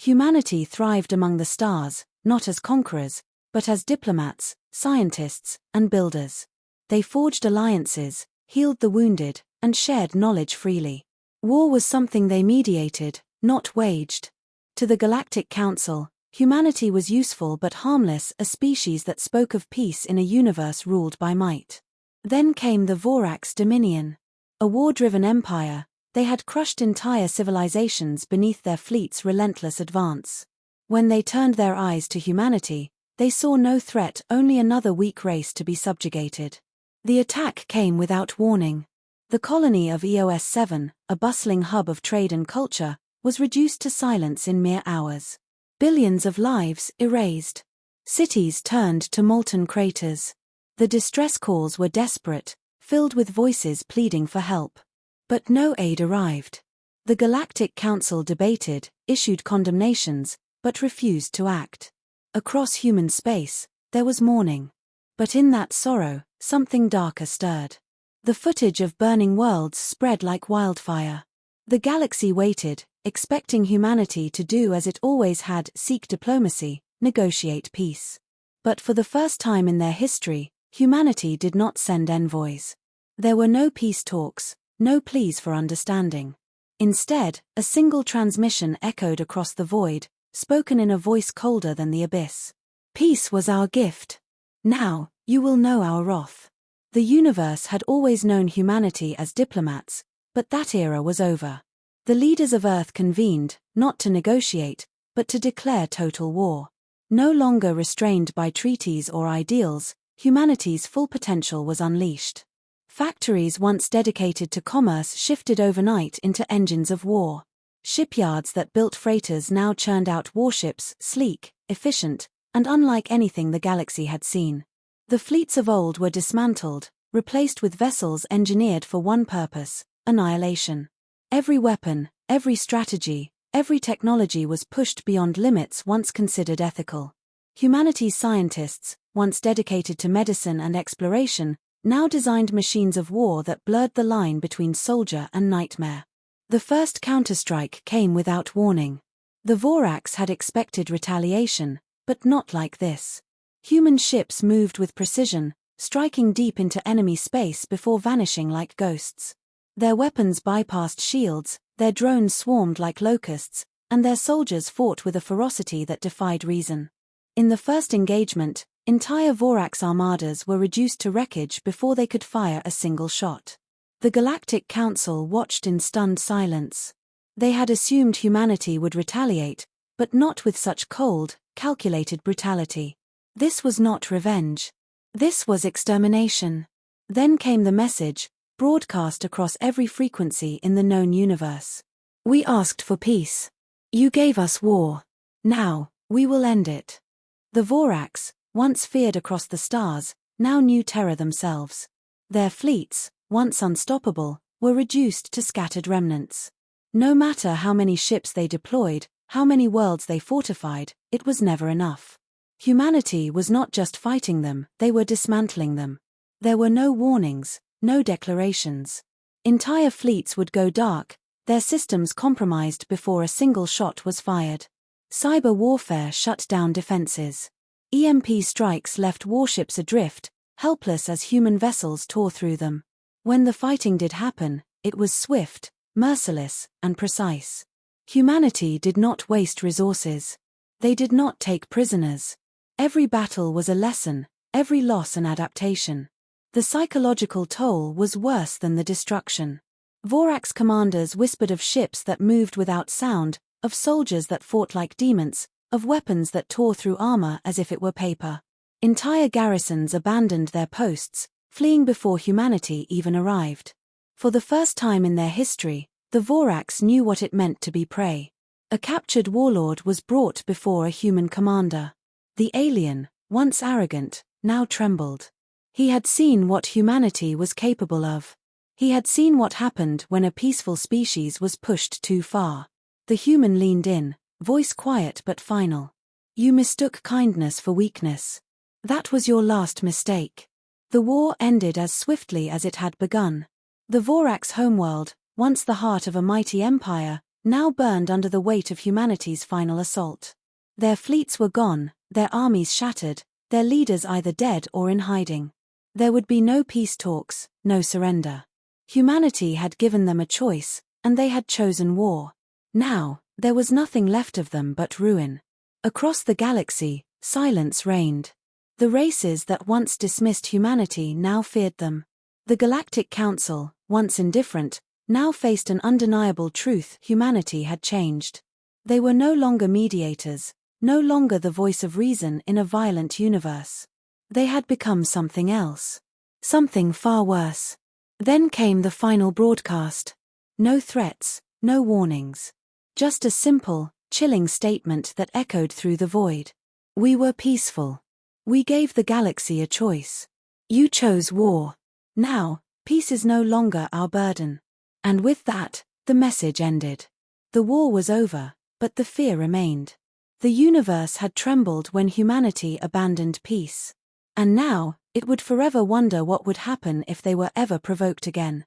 Humanity thrived among the stars, not as conquerors, but as diplomats, scientists, and builders. They forged alliances, healed the wounded, and shared knowledge freely. War was something they mediated, not waged. To the Galactic Council, humanity was useful but harmless, a species that spoke of peace in a universe ruled by might. Then came the Vorax Dominion. A war-driven empire, they had crushed entire civilizations beneath their fleet's relentless advance. When they turned their eyes to humanity, they saw no threat, only another weak race to be subjugated. The attack came without warning. The colony of EOS 7, a bustling hub of trade and culture, was reduced to silence in mere hours. Billions of lives erased. Cities turned to molten craters. The distress calls were desperate, filled with voices pleading for help. But no aid arrived. The Galactic Council debated, issued condemnations, but refused to act. Across human space, there was mourning. But in that sorrow, something darker stirred. The footage of burning worlds spread like wildfire. The galaxy waited, expecting humanity to do as it always had, seek diplomacy, negotiate peace. But for the first time in their history, humanity did not send envoys. There were no peace talks, no pleas for understanding. Instead, a single transmission echoed across the void, spoken in a voice colder than the abyss. Peace was our gift. Now, you will know our wrath. The universe had always known humanity as diplomats, but that era was over. The leaders of Earth convened, not to negotiate, but to declare total war. No longer restrained by treaties or ideals, humanity's full potential was unleashed. Factories once dedicated to commerce shifted overnight into engines of war. Shipyards that built freighters now churned out warships, sleek, efficient, and unlike anything the galaxy had seen. The fleets of old were dismantled, replaced with vessels engineered for one purpose: annihilation. Every weapon, every strategy, every technology was pushed beyond limits once considered ethical. Humanity's scientists, once dedicated to medicine and exploration, now designed machines of war that blurred the line between soldier and nightmare. The first counterstrike came without warning. The Vorax had expected retaliation, but not like this. Human ships moved with precision, striking deep into enemy space before vanishing like ghosts. Their weapons bypassed shields, their drones swarmed like locusts, and their soldiers fought with a ferocity that defied reason. In the first engagement, entire Vorax armadas were reduced to wreckage before they could fire a single shot. The Galactic Council watched in stunned silence. They had assumed humanity would retaliate, but not with such cold, calculated brutality. This was not revenge. This was extermination. Then came the message, broadcast across every frequency in the known universe. We asked for peace. You gave us war. Now, we will end it. The Vorax, once feared across the stars, now knew terror themselves. Their fleets, once unstoppable, were reduced to scattered remnants. No matter how many ships they deployed, how many worlds they fortified, it was never enough. Humanity was not just fighting them, they were dismantling them. There were no warnings, no declarations. Entire fleets would go dark, their systems compromised before a single shot was fired. Cyber warfare shut down defenses. EMP strikes left warships adrift, helpless as human vessels tore through them. When the fighting did happen, it was swift, merciless, and precise. Humanity did not waste resources. They did not take prisoners. Every battle was a lesson, every loss an adaptation. The psychological toll was worse than the destruction. Vorax commanders whispered of ships that moved without sound, of soldiers that fought like demons, of weapons that tore through armor as if it were paper. Entire garrisons abandoned their posts, fleeing before humanity even arrived. For the first time in their history, the Vorax knew what it meant to be prey. A captured warlord was brought before a human commander. The alien, once arrogant, now trembled. He had seen what humanity was capable of. He had seen what happened when a peaceful species was pushed too far. The human leaned in, voice quiet but final. You mistook kindness for weakness. That was your last mistake. The war ended as swiftly as it had begun. The Vorax homeworld, once the heart of a mighty empire, now burned under the weight of humanity's final assault. Their fleets were gone, their armies shattered, their leaders either dead or in hiding. There would be no peace talks, no surrender. Humanity had given them a choice, and they had chosen war. Now, there was nothing left of them but ruin. Across the galaxy, silence reigned. The races that once dismissed humanity now feared them. The Galactic Council, once indifferent, now faced an undeniable truth: humanity had changed. They were no longer mediators, no longer the voice of reason in a violent universe. They had become something else. Something far worse. Then came the final broadcast. No threats, no warnings. Just a simple, chilling statement that echoed through the void. We were peaceful. We gave the galaxy a choice. You chose war. Now, peace is no longer our burden. And with that, the message ended. The war was over, but the fear remained. The universe had trembled when humanity abandoned peace. And now, it would forever wonder what would happen if they were ever provoked again.